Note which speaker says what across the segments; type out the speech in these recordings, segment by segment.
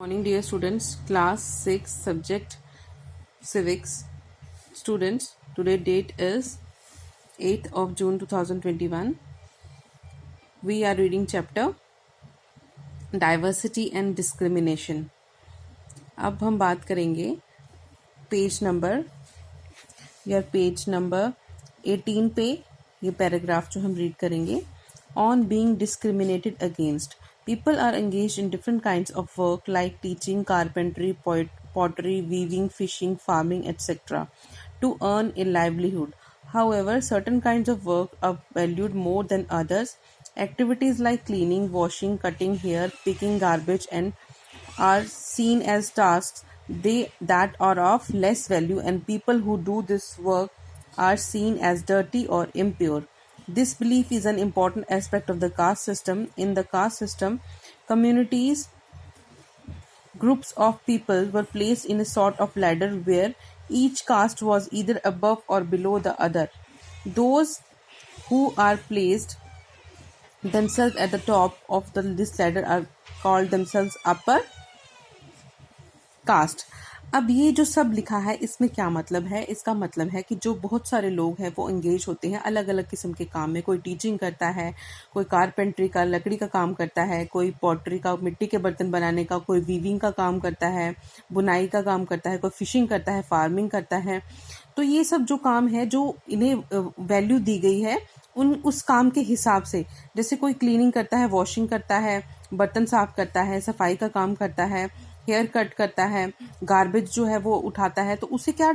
Speaker 1: Morning, dear students. Class 6, subject civics. Students, today date is 8th of June 2021. We are reading chapter Diversity and Discrimination. अब हम बात करेंगे page number 18 पे ये paragraph जो हम रीड करेंगे. On being discriminated against. People are engaged in different kinds of work like teaching, carpentry, pottery, weaving, fishing, farming, etc. to earn a livelihood. However, certain kinds of work are valued more than others. Activities like cleaning, washing, cutting hair, picking garbage and are seen as tasks that are of less value, and people who do this work are seen as dirty or impure. This belief is an important aspect of the caste system. In the caste system, communities, groups of people were placed in a sort of ladder where each caste was either above or below the other. Those who are placed themselves at the top of this ladder are called themselves upper caste. अब ये जो सब लिखा है इसमें क्या मतलब है? इसका मतलब है कि जो बहुत सारे लोग हैं वो एंगेज होते हैं अलग अलग किस्म के काम में. कोई टीचिंग करता है, कोई कारपेंट्री का लकड़ी का काम करता है, कोई पॉटरी का मिट्टी के बर्तन बनाने का, कोई वीविंग का काम करता है, बुनाई का काम करता है, कोई फिशिंग करता है, फार्मिंग करता है. तो ये सब जो काम है जो इन्हें वैल्यू दी गई है उस काम के हिसाब से. जैसे कोई क्लीनिंग करता है, वॉशिंग करता है, बर्तन साफ करता है, सफाई का काम करता है, हेयर कट करता है, गार्बेज जो है वो उठाता है, तो उसे क्या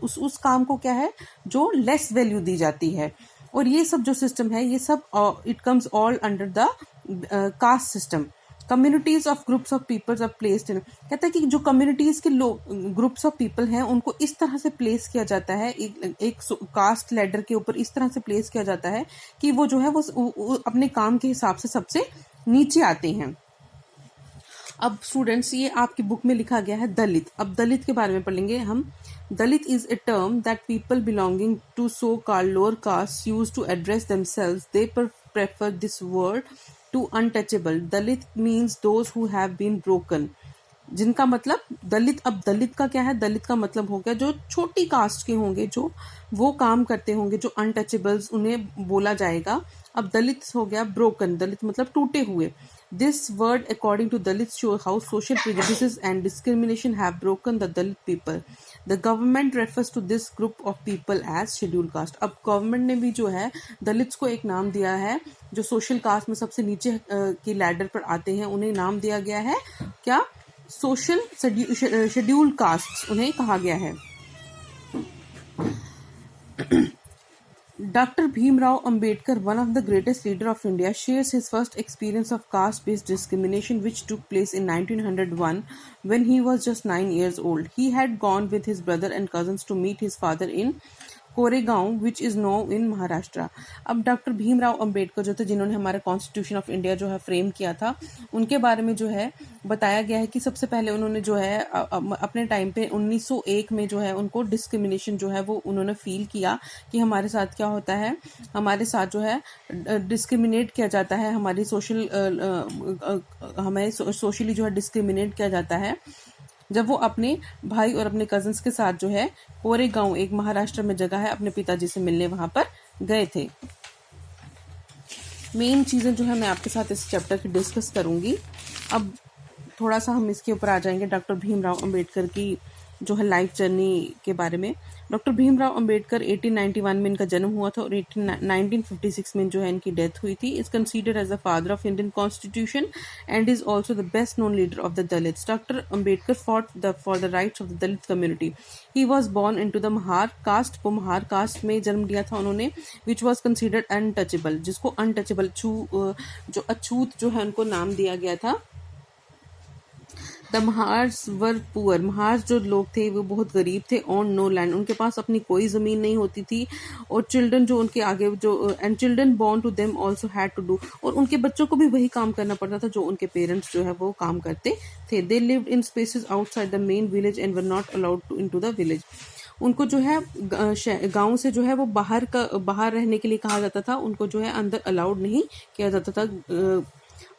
Speaker 1: उस काम को क्या है जो लेस वैल्यू दी जाती है. और ये सब जो सिस्टम है ये सब it comes all under the caste system. Communities of groups of peoples are placed in. कहता है कि जो कम्युनिटीज के लोग ग्रुप्स ऑफ पीपल हैं उनको इस तरह से प्लेस किया जाता है एक कास्ट लैडर के ऊपर इस तरह से प्लेस किया जाता है कि वो जो है वो अपने काम के हिसाब से सबसे नीचे आते हैं. अब स्टूडेंट्स ये आपकी बुक में लिखा गया है दलित. अब दलित के बारे में पढ़ेंगे हम. Dalit is a term that people belonging to so called lower caste use to address themselves. They prefer this word to untouchable. Dalit means those who have been broken. जिनका मतलब दलित. अब दलित का क्या है? दलित का मतलब हो गया जो छोटी कास्ट के होंगे, जो वो काम करते होंगे, जो अनटचेबल्स उन्हें बोला जाएगा. अब दलित हो गया ब्रोकन. दलित मतलब टूटे हुए. This word, according to Dalits, show how social prejudices and discrimination have broken the Dalit people. The government refers to this group of people as scheduled caste. अब गवर्नमेंट ने भी जो है दलित्स को एक नाम दिया है. जो सोशल कास्ट में सबसे नीचे की लैडर पर आते हैं उन्हें नाम दिया गया है क्या? सोशल शेड्यूल्ड कास्ट उन्हें कहा गया है. Dr. Bhimrao Ambedkar, one of the greatest leaders of India, shares his first experience of caste-based discrimination which took place in 1901 when he was just 9 years old. He had gone with his brother and cousins to meet his father in Koregaon which is no इन महाराष्ट्र. अब doctor Bhimrao Ambedkar जो थे जिन्होंने हमारा constitution of India जो है frame किया था उनके बारे में जो है बताया गया है कि सबसे पहले उन्होंने जो है अपने टाइम पे 1901 में जो है उनको डिस्क्रिमिनेशन जो है वो उन्होंने फील किया कि हमारे साथ क्या होता है, हमारे साथ जो है डिस्क्रिमिनेट किया जाता है, हमारी हमें सोशली जो है डिस्क्रिमिनेट किया जाता है. जब वो अपने भाई और अपने कजन्स के साथ जो है कोरेगांव एक महाराष्ट्र में जगह है अपने पिताजी से मिलने वहां पर गए थे. मेन चीज़ें जो है मैं आपके साथ इस चैप्टर की डिस्कस करूंगी. अब थोड़ा सा हम इसके ऊपर आ जाएंगे डॉक्टर भीमराव अंबेडकर की जो है लाइफ जर्नी के बारे में. डॉक्टर भीमराव अंबेडकर 1891 में इनका जन्म हुआ था और 1956 में जो है इनकी डेथ हुई थी. Is considered as the father of Indian constitution and is also the best known leader of the Dalits. Doctor Ambedkar fought for the rights of the Dalit community. He was born into the Mahar caste. वो Mahar caste में जन्म लिया था उन्होंने which was considered untouchable, जिसको untouchable जो अछूत जो है उनको नाम दिया गया था. The Mahars were poor. Mahars जो लोग थे वो बहुत गरीब थे. ऑन नो लैंड, उनके पास अपनी कोई ज़मीन नहीं होती थी. और चिल्ड्रन जो उनके आगे जो and children born to them also had to do. और उनके बच्चों को भी वही काम करना पड़ता था जो उनके पेरेंट्स जो है वो काम करते थे. They lived in spaces outside the main village and were not allowed to into the village. उनको जो है गांव से जो है वो बाहर रहने के लिए कहा जाता था. उनको जो है अंदर अलाउड नहीं किया जाता था.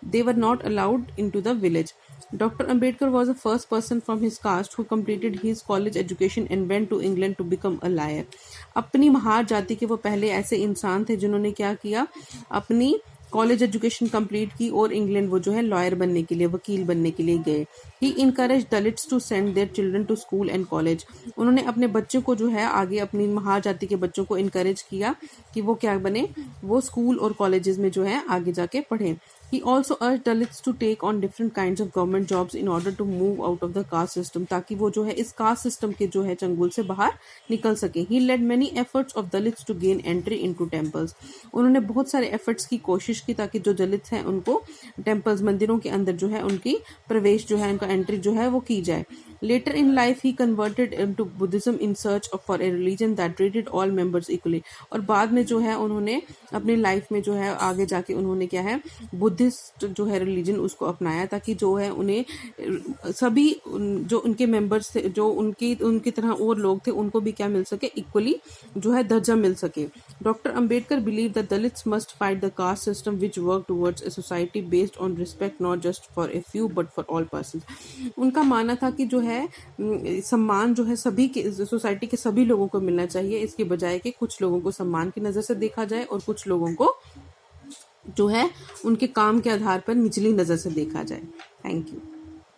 Speaker 1: they were not allowed into the village. Dr. Ambedkar was the first person from his caste who completed his college education and went to England to become a lawyer. अपनी महार जाति के वो पहले ऐसे इंसान थे जिन्होंने क्या किया, अपनी कॉलेज एजुकेशन कंप्लीट की और इंग्लैंड वो जो है लॉयर बनने के लिए, वकील बनने के लिए गए. He encourage Dalits to send their children to school and college. उन्होंने अपने बच्चों को जो है आगे, अपनी महार जाति के बच्चों को इनकरेज किया कि वो क्या बने, वो स्कूल और कॉलेजेस में जो है आगे जाके पढ़ें. He also urged Dalits to take on different kinds of government jobs in order to move out of the caste system, ताकि वो जो है इस caste system के जो है चंगुल से बाहर निकल सके. He led many efforts of Dalits to gain entry into temples. उन्होंने बहुत सारे efforts की कोशिश की ताकि जो दलित हैं उनको temples, मंदिरों के अंदर जो है उनकी प्रवेश जो है, उनका एंट्री जो है वो की जाए. Later in life he converted into Buddhism in search of for a religion that treated all members equally. और बाद में जो है उन्होंने अपनी लाइफ में जो है आगे जाके उन्होंने क्या है, बुद्धिस्ट जो है रिलीजन उसको अपनाया ताकि जो है उन्हें सभी जो उनके मेंबर्स थे, जो उनकी तरह और लोग थे, उनको भी क्या मिल सके, इक्वली जो है दर्जा मिल सके. Doctor Ambedkar believe that Dalits must fight the caste system which work towards a society based on respect not just for a few but for all person. उनका मानना था कि जो है सम्मान जो है सभी के, सोसाइटी के सभी लोगों को मिलना चाहिए, इसके बजाय कि कुछ लोगों को सम्मान की नज़र से देखा जाए और कुछ लोगों को जो है उनके काम के आधार पर निचली नज़र से देखा जाए. Thank you.